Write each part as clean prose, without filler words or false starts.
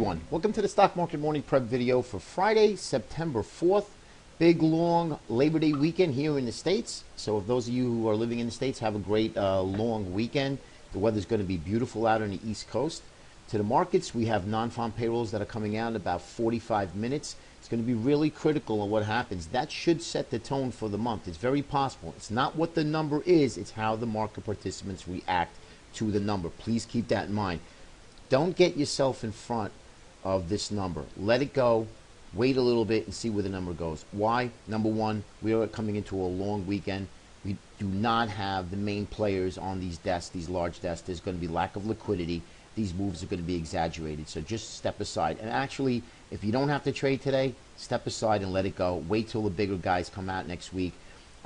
everyone, welcome to the Stock Market Morning Prep video for Friday, September 4th. Big, long Labor Day weekend here in the States. So if those of you who are living in the States have a great long weekend. The weather's going to be beautiful out on the East Coast. To the markets, we have non-farm payrolls that are coming out in about 45 minutes. It's going to be really critical on what happens. That should set the tone for the month. It's very possible. It's not what the number is, it's how the market participants react to the number. Please keep that in mind. Don't get yourself in front of this number. Let it go. Wait a little bit and see where the number goes. Why? Number one, we are coming into a long weekend. We do not have the main players on these desks, these large desks. There's going to be lack of liquidity. These moves are going to be exaggerated. So just step aside. And actually, if you don't have to trade today, step aside and let it go. Wait till the bigger guys come out next week.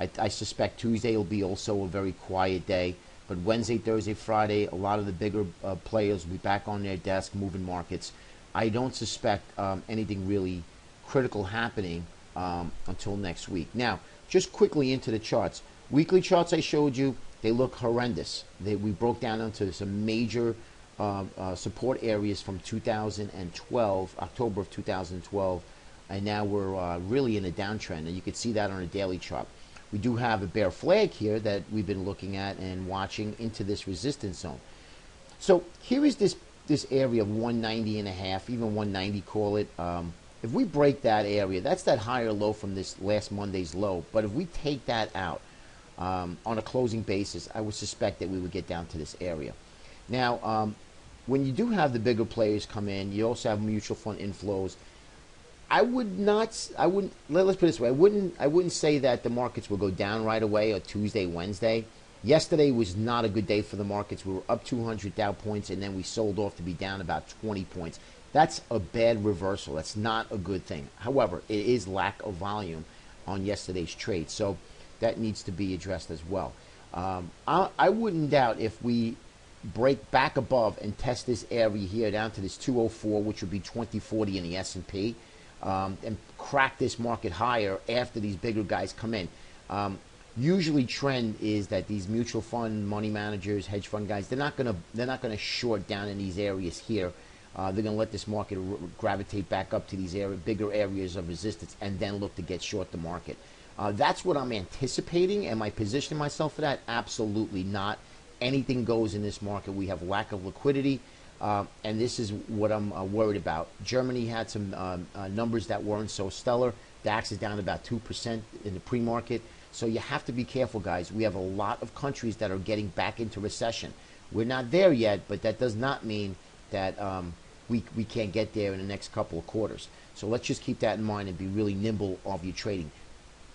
I suspect Tuesday will be also a very quiet day. But Wednesday, Thursday, Friday, a lot of the bigger players will be back on their desk, moving markets. I don't suspect anything really critical happening until next week. Now, just quickly into the charts. Weekly charts I showed you, they look horrendous. We broke down into some major support areas from 2012, October of 2012, and now we're really in a downtrend, and you can see that on a daily chart. We do have a bear flag here that we've been looking at and watching into this resistance zone. So here is this area of 190 and a half, even 190 call it. If we break that area, that's that higher low from this last Monday's low. But if we take that out on a closing basis, I would suspect that we would get down to this area. Now, when you do have the bigger players come in, you also have mutual fund inflows. Let's put it this way, I wouldn't say that the markets will go down right away or Tuesday, Wednesday. Yesterday was not a good day for the markets. We were up 200 Dow points, and then we sold off to be down about 20 points. That's a bad reversal. That's not a good thing. However, it is lack of volume on yesterday's trade, so that needs to be addressed as well. I wouldn't doubt if we break back above and test this area here down to this 204, which would be 2040 in the S&P, and crack this market higher after these bigger guys come in. Usually trend is that these mutual fund money managers, hedge fund guys, they're not gonna short down in these areas here. They're gonna let this market gravitate back up to these bigger areas of resistance and then look to get short the market. That's what I'm anticipating. Am I positioning myself for that? Absolutely not. Anything goes in this market. We have lack of liquidity. And this is what I'm worried about. Germany had some numbers that weren't so stellar. DAX is down about 2% in the pre-market. So you have to be careful, guys. We have a lot of countries that are getting back into recession. We're not there yet, but that does not mean that we can't get there in the next couple of quarters. So let's just keep that in mind and be really nimble of your trading.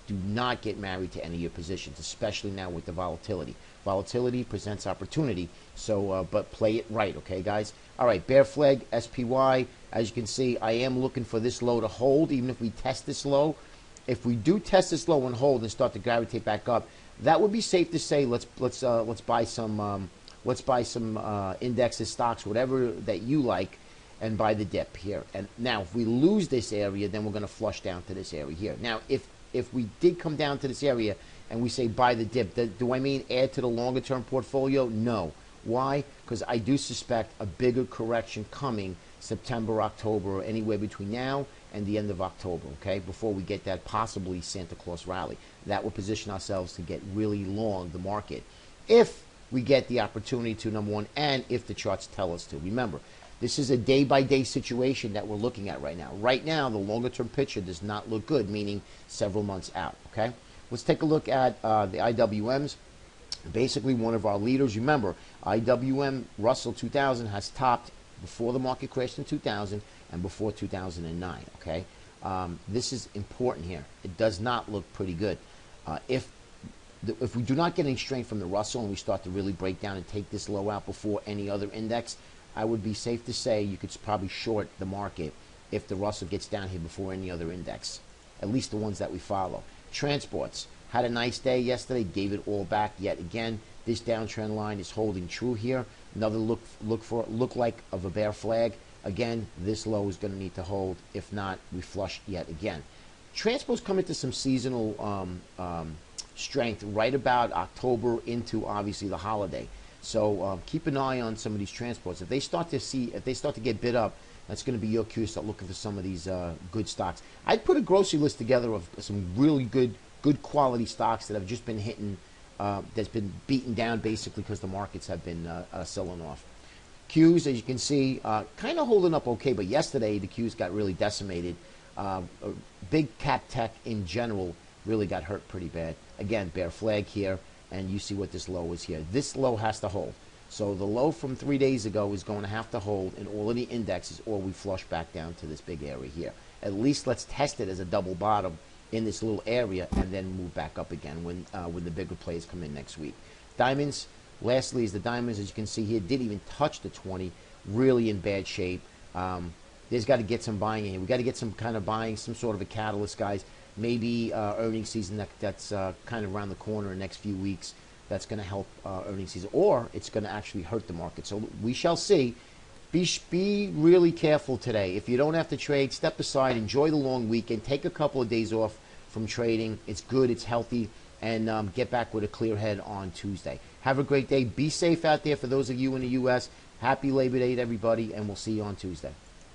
Do not get married to any of your positions, especially now with the volatility. Volatility presents opportunity, so but play it right, okay, guys? All right, bear flag, SPY. As you can see, I am looking for this low to hold, even if we test this low. If we do test this low and hold and start to gravitate back up, that would be safe to say. Let's buy some indexes, stocks, whatever that you like, and buy the dip here. And now, if we lose this area, then we're going to flush down to this area here. Now, if we did come down to this area and we say buy the dip, do I mean add to the longer term portfolio? No. Why? Because I do suspect a bigger correction coming September, October, or anywhere between now and the end of October, okay, before we get that possibly Santa Claus rally. That will position ourselves to get really long the market if we get the opportunity to, number one, and if the charts tell us to. Remember, this is a day-by-day situation that we're looking at right now. Right now, the longer-term picture does not look good, meaning several months out, okay? Let's take a look at the IWMs. Basically, one of our leaders. Remember, IWM Russell 2000 has topped before the market crashed in 2000 and before 2009, okay? This is important here. It does not look pretty good. If we do not get any strength from the Russell and we start to really break down and take this low out before any other index, I would be safe to say you could probably short the market if the Russell gets down here before any other index, at least the ones that we follow. Transports had a nice day yesterday, gave it all back yet again. This downtrend line is holding true here. Another look like of a bear flag. Again, this low is going to need to hold. If not, we flush yet again. Transports come into some seasonal strength right about October into obviously the holiday. So keep an eye on some of these transports. If they start to get bid up, That's going to be your cue to start looking for some of these good stocks. I'd put a grocery list together of some really good quality stocks that have just been hitting, that's been beaten down basically because the markets have been selling off. Qs, as you can see, kind of holding up okay, but yesterday the Qs got really decimated. Big cap tech in general really got hurt pretty bad. Again, bear flag here, and you see what this low is here. This low has to hold. So the low from 3 days ago is going to have to hold in all of the indexes, or we flush back down to this big area here. At least let's test it as a double bottom in this little area, and then move back up again when the bigger plays come in next week. Diamonds, lastly, is the diamonds, as you can see here, didn't even touch the 20, really in bad shape. There's got to get some buying in here. We've got to get some kind of buying, some sort of a catalyst, guys. Maybe earnings season that's kind of around the corner in the next few weeks. That's going to help earnings season, or it's going to actually hurt the market. So we shall see. Be really careful today. If you don't have to trade, step aside, enjoy the long weekend, take a couple of days off from trading. It's good, it's healthy, and get back with a clear head on Tuesday. Have a great day. Be safe out there for those of you in the U.S. Happy Labor Day to everybody, and we'll see you on Tuesday.